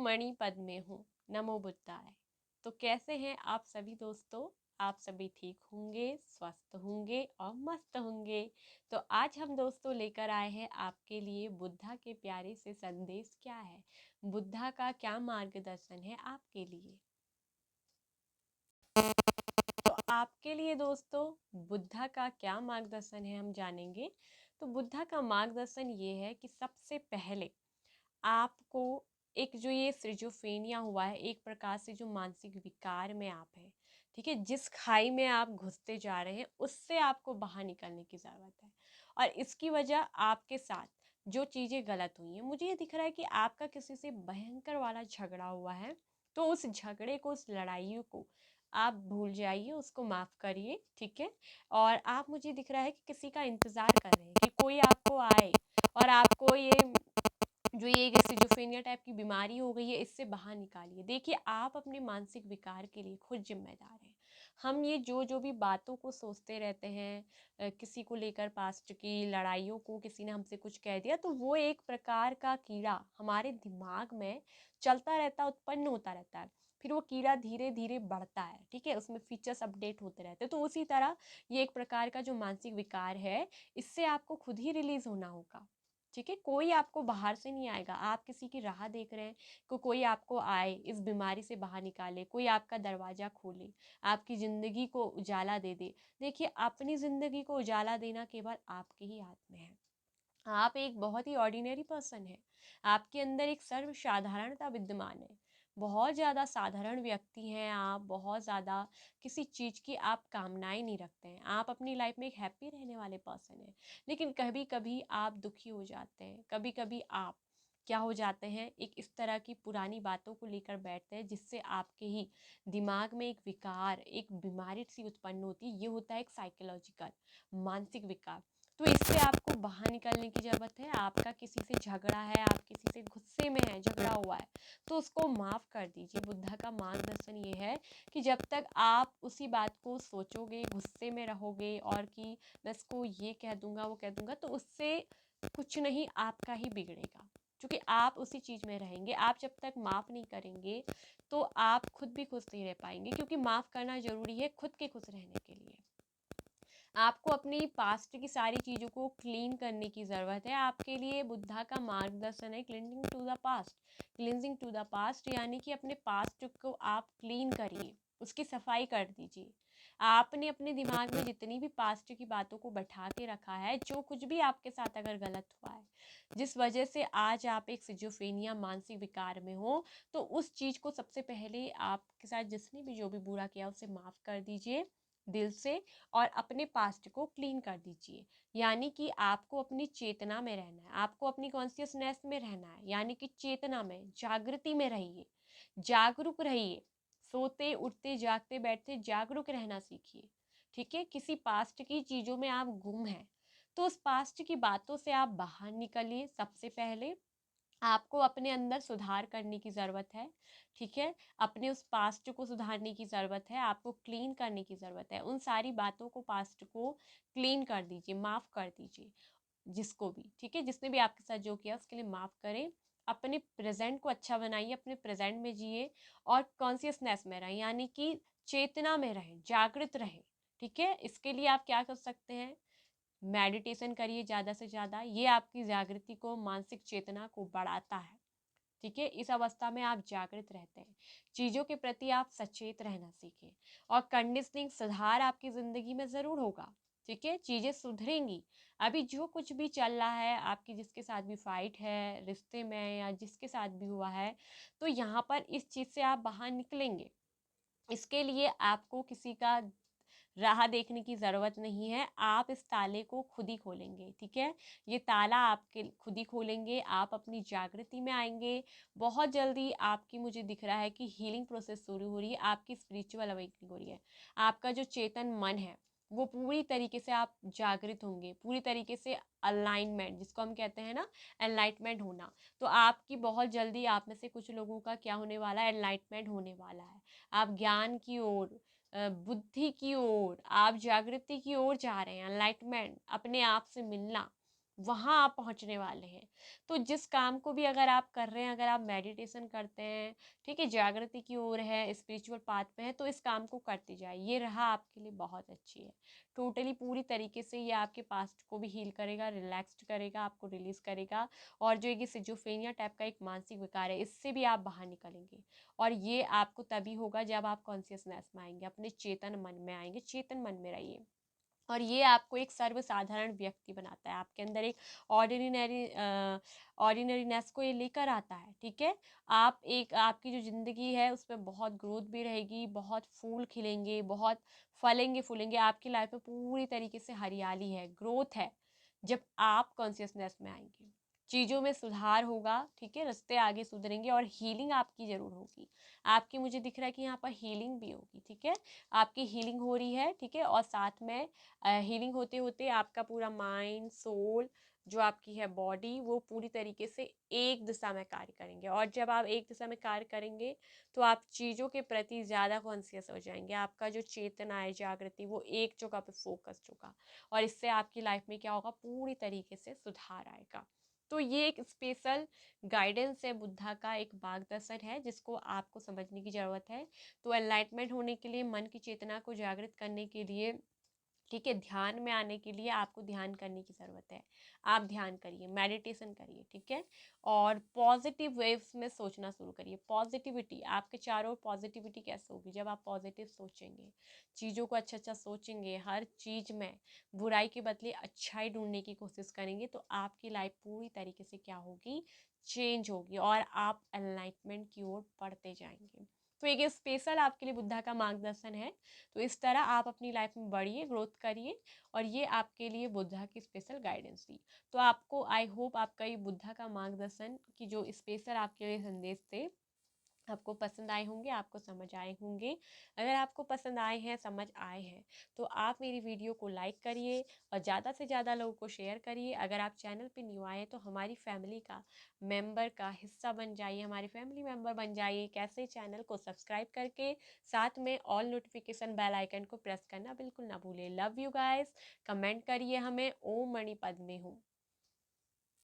मणि पद में हूँ, नमो बुद्धाय। तो कैसे हैं आप सभी दोस्तों? आप सभी ठीक होंगे, स्वस्थ होंगे और मस्त होंगे। तो आज हम दोस्तों लेकर आए हैं आपके लिए बुद्धा के प्यारे से संदेश क्या है, बुद्धा का क्या मार्गदर्शन है आपके लिए। तो आपके लिए दोस्तों बुद्धा का क्या मार्गदर्शन है हम जानेंगे। तो बुद्धा का मार्गदर्शन ये है कि सबसे पहले आपको एक जो ये सिजोफ्रेनिया हुआ है, एक प्रकार से जो मानसिक विकार में आप है, ठीक है, जिस खाई में आप घुसते जा रहे हैं उससे आपको बाहर निकलने की ज़रूरत है। और इसकी वजह आपके साथ जो चीज़ें गलत हुई हैं, मुझे ये दिख रहा है कि आपका किसी से भयंकर वाला झगड़ा हुआ है। तो उस झगड़े को, उस लड़ाई को आप भूल जाइए, उसको माफ़ करिए, ठीक है। और आप, मुझे दिख रहा है कि किसी का इंतज़ार कर रहे हैं कि कोई आपको आए और आपको ये जो ये सिजोफ्रेनिया टाइप की बीमारी हो गई है इससे बाहर निकालिए। देखिए, आप अपने मानसिक विकार के लिए खुद जिम्मेदार हैं। हम ये जो जो भी बातों को सोचते रहते हैं, किसी को लेकर पास्ट की लड़ाइयों को, किसी ने हमसे कुछ कह दिया, तो वो एक प्रकार का कीड़ा हमारे दिमाग में चलता रहता है, उत्पन्न होता रहता है। फिर वो कीड़ा धीरे धीरे बढ़ता है, ठीक है, उसमें फीचर्स अपडेट होते रहते हैं। तो उसी तरह ये एक प्रकार का जो मानसिक विकार है, इससे आपको खुद ही रिलीज होना होगा, ठीक है। कोई आपको बाहर से नहीं आएगा। आप किसी की राह देख रहे हैं कि कोई आपको आए, इस बीमारी से बाहर निकाले, कोई आपका दरवाजा खोले, आपकी ज़िंदगी को उजाला दे दे। देखिए, अपनी ज़िंदगी को उजाला देना केवल आपके ही हाथ में है। आप एक बहुत ही ऑर्डिनरी पर्सन है, आपके अंदर एक सर्वसाधारणता विद्यमान है। बहुत ज़्यादा साधारण व्यक्ति हैं आप, बहुत ज़्यादा किसी चीज़ की आप कामनाएं नहीं रखते हैं। आप अपनी लाइफ में एक हैप्पी रहने वाले पर्सन हैं। लेकिन कभी कभी आप दुखी हो जाते हैं, कभी कभी आप क्या हो जाते हैं, एक इस तरह की पुरानी बातों को लेकर बैठते हैं जिससे आपके ही दिमाग में एक विकार, एक बीमारी सी उत्पन्न होती है। ये होता है एक साइकोलॉजिकल, मानसिक विकार। तो इससे आपको बाहर निकलने की ज़रूरत है। आपका किसी से झगड़ा है, आप किसी से गुस्से में है, झगड़ा हुआ है, तो उसको माफ़ कर दीजिए। बुद्धा का मार्गदर्शन ये है कि जब तक आप उसी बात को सोचोगे, गुस्से में रहोगे और कि मैं इसको ये कह दूंगा, वो कह दूंगा, तो उससे कुछ नहीं, आपका ही बिगड़ेगा, क्योंकि आप उसी चीज़ में रहेंगे। आप जब तक माफ़ नहीं करेंगे तो आप खुद भी खुश नहीं रह पाएंगे, क्योंकि माफ़ करना ज़रूरी है खुद के खुश रहने के लिए। आपको अपनी पास्ट की सारी चीज़ों को क्लीन करने की ज़रूरत है। आपके लिए बुद्धा का मार्गदर्शन है cleansing to the past. Cleansing to the past यानी कि अपने पास्ट को आप क्लीन करिए, उसकी सफाई कर दीजिए। आपने अपने दिमाग में जितनी भी पास्ट की बातों को बैठा के रखा है, जो कुछ भी आपके साथ अगर गलत हुआ है, जिस वजह से आज आप एक सिजोफ्रेनिया मानसिक विकार में हो, तो उस चीज़ को सबसे पहले आपके साथ जिसने भी जो भी बुरा किया उसे माफ़ कर दीजिए दिल से, और अपने पास्ट को क्लीन कर दीजिए। यानी कि आपको अपनी चेतना में रहना है, आपको अपनी कॉन्शियसनेस में रहना है, यानी कि चेतना में, जागृति में रहिए, जागरूक रहिए। सोते उठते जागते बैठते जागरूक रहना सीखिए, ठीक है। किसी पास्ट की चीज़ों में आप गुम हैं, तो उस पास्ट की बातों से आप बाहर निकलिए। सबसे पहले आपको अपने अंदर सुधार करने की ज़रूरत है, ठीक है। अपने उस पास्ट को सुधारने की ज़रूरत है, आपको क्लीन करने की ज़रूरत है। उन सारी बातों को, पास्ट को क्लीन कर दीजिए, माफ़ कर दीजिए जिसको भी, ठीक है, जिसने भी आपके साथ जो किया उसके लिए माफ़ करें। अपने प्रेजेंट को अच्छा बनाइए, अपने प्रेजेंट में जिए और कॉन्शियसनेस में रहें, यानी कि चेतना में रहें, जागृत रहें, ठीक है। इसके लिए आप क्या कर सकते हैं, मेडिटेशन करिए ज़्यादा से ज़्यादा। ये आपकी जागृति को, मानसिक चेतना को बढ़ाता है, ठीक है। इस अवस्था में आप जागृत रहते हैं, चीज़ों के प्रति आप सचेत रहना सीखें, और कंडीशनिंग, सुधार आपकी ज़िंदगी में ज़रूर होगा, ठीक है। चीज़ें सुधरेंगी। अभी जो कुछ भी चल रहा है, आपकी जिसके साथ भी फाइट है रिश्ते में या जिसके साथ भी हुआ है, तो यहाँ पर इस चीज़ से आप बाहर निकलेंगे। इसके लिए आपको किसी का राह देखने की ज़रूरत नहीं है, आप इस ताले को खुद ही खोलेंगे, ठीक है। ये ताला आपके खुद ही खोलेंगे, आप अपनी जागृति में आएंगे। बहुत जल्दी आपकी, मुझे दिख रहा है कि हीलिंग प्रोसेस शुरू हो रही है, आपकी स्पिरिचुअल अवेकनिंग हो रही है। आपका जो चेतन मन है वो पूरी तरीके से आप जागृत होंगे, पूरी तरीके से अलाइनमेंट, जिसको हम कहते हैं ना, एनलाइटमेंट होना। तो आपकी बहुत जल्दी, आप में से कुछ लोगों का क्या होने वाला है, एनलाइटमेंट होने वाला है। आप ज्ञान की ओर, बुद्धि की ओर, आप जागृति की ओर जा रहे हैं, एनलाइटमेंट, अपने आप से मिलना, वहाँ आप पहुँचने वाले हैं। तो जिस काम को भी अगर आप कर रहे हैं, अगर आप मेडिटेशन करते हैं, ठीक है, जागृति की ओर है, स्पिरिचुअल पाथ पे हैं, तो इस काम को करते जाइए। ये राह आपके लिए बहुत अच्छी है। टोटली पूरी तरीके से ये आपके पास्ट को भी हील करेगा, रिलैक्स्ड करेगा, आपको रिलीज़ करेगा, और जो ये सिज़ोफ्रेनिया टाइप का एक मानसिक विकार है, इससे भी आप बाहर निकलेंगे। और ये आपको तभी होगा जब आप कॉन्शियसनेस में आएँगे, अपने चेतन मन में आएँगे। चेतन मन में रहिए। और ये आपको एक सर्वसाधारण व्यक्ति बनाता है, आपके अंदर एक ऑर्डिनरी ऑर्डिनरीनेस को ये लेकर आता है, ठीक है। आप एक, आपकी जो ज़िंदगी है उसमें बहुत ग्रोथ भी रहेगी, बहुत फूल खिलेंगे, बहुत फलेंगे फूलेंगे, आपकी लाइफ में पूरी तरीके से हरियाली है, ग्रोथ है। जब आप कॉन्शियसनेस में आएंगे, चीज़ों में सुधार होगा, ठीक है, रास्ते आगे सुधरेंगे, और हीलिंग आपकी ज़रूर होगी। आपकी, मुझे दिख रहा है कि यहाँ पर हीलिंग भी होगी, ठीक है, आपकी हीलिंग हो रही है, ठीक है। और साथ में हीलिंग होते होते आपका पूरा माइंड, सोल, जो आपकी है बॉडी, वो पूरी तरीके से एक दिशा में कार्य करेंगे। और जब आप एक दिशा में कार्य करेंगे तो आप चीज़ों के प्रति ज़्यादा कॉन्शियस हो जाएंगे। आपका जो चेतना है, जागृति, वो एक जगह पे फोकस्ड होगा, और इससे आपकी लाइफ में क्या होगा, पूरी तरीके से सुधार आएगा। तो ये एक स्पेशल गाइडेंस है, बुद्धा का एक मार्गदर्शन है, जिसको आपको समझने की ज़रूरत है। तो एनलाइटमेंट होने के लिए, मन की चेतना को जागृत करने के लिए, ठीक है, ध्यान में आने के लिए आपको ध्यान करने की ज़रूरत है। आप ध्यान करिए, मेडिटेशन करिए, ठीक है। और पॉजिटिव वेव्स में सोचना शुरू करिए। पॉजिटिविटी, आपके चारों ओर पॉजिटिविटी कैसे होगी, जब आप पॉजिटिव सोचेंगे, चीज़ों को अच्छा अच्छा सोचेंगे, हर चीज़ में बुराई के बदले अच्छाई ढूंढने की कोशिश करेंगे, तो आपकी लाइफ पूरी तरीके से क्या होगी, चेंज होगी, और आप एनलाइटमेंट की ओर बढ़ते जाएंगे। तो एक स्पेशल आपके लिए बुद्धा का मार्गदर्शन है। तो इस तरह आप अपनी लाइफ में बढ़िए, ग्रोथ करिए, और ये आपके लिए बुद्धा की स्पेशल गाइडेंस थी। तो आपको, आई होप, आपका ये बुद्धा का मार्गदर्शन की जो स्पेशल आपके लिए संदेश थे, आपको पसंद आए होंगे, आपको समझ आए होंगे। अगर आपको पसंद आए हैं, समझ आए हैं, तो आप मेरी वीडियो को लाइक करिए, और ज़्यादा से ज़्यादा लोगों को शेयर करिए। अगर आप चैनल पे न्यू आए तो हमारी फैमिली का मेंबर का हिस्सा बन जाइए, हमारे फैमिली मेंबर बन जाइए। कैसे, चैनल को सब्सक्राइब करके साथ में ऑल नोटिफिकेशन बेल आइकन को प्रेस करना बिल्कुल ना भूलें। Love you guys. कमेंट करिए हमें। ओम मणि पद्मे हूँ।